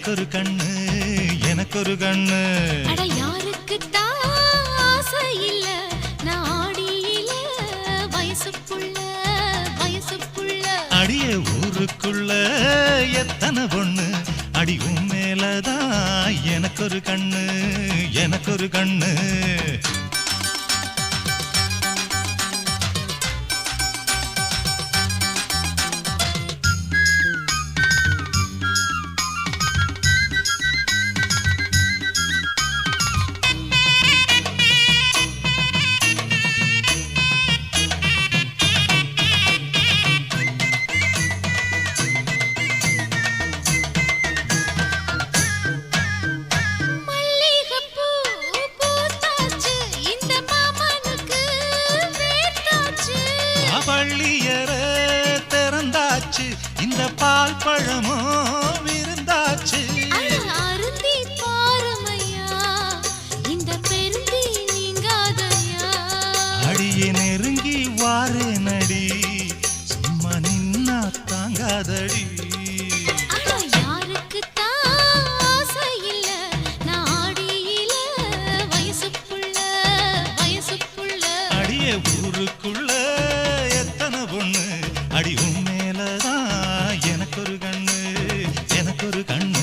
எனக்கொரு கண்ணு எனக்கொரு கண்ணு அட யாருக்கு ஆசை இல்ல நாடியில வயசுக்குள்ள வயசுக்குள்ள அடிய ஊருக்குள்ள எத்தனை பொண்ணு அடி உன் மேலதான் எனக்கொரு கண்ணு எனக்கொரு கண்ணு பள்ளியற திறந்தாச்சு இந்த பால் பழமோ விருந்தாச்சு அருந்தி பாருமையா இந்த பெருந்தி நீங்காதையா அடியே நெருங்கி வாரே நடி சும்மா நின்னா தாங்காதடி யாருக்கு ஆசை இல்ல நாடியில வயசுக்குள்ள வயசுக்குள்ள அடியே ஊருக்குள்ள பொண்ணு அடி உன் மேலதான் எனக்கொரு கண்ணு எனக்கொரு கண்ணு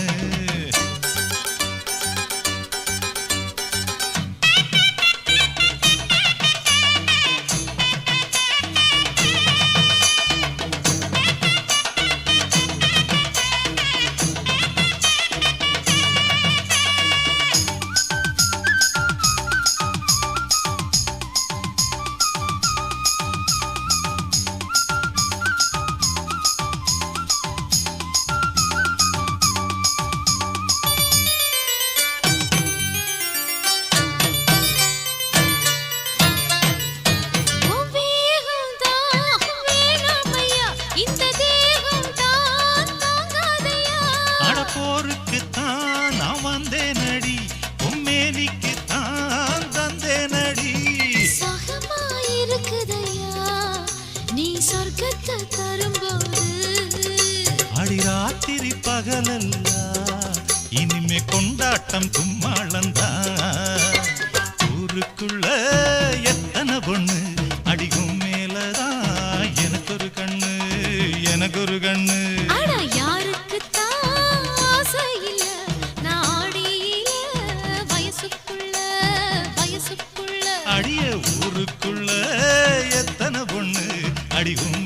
போருக்குத்தான் நான் வந்தேன் அடி பொம்மேனிக்குத்தான் தந்தேன் அடி சகமாயிருக்குதையா நீ சொர்க்கத்தை தரும்போது அடி ராத்திரி பகலெல்லாம் இனிமே கொண்டாட்டம் கும்மாளந்தான் ஊருக்குள்ள எத்தனை பொண்ணு அடிக்கும் மேலதான் எனக்கொரு கண்ணு எனக்கொரு கண்ணு அடிய ஊருக்குள்ள எத்தனை பொண்ணு அடிவும்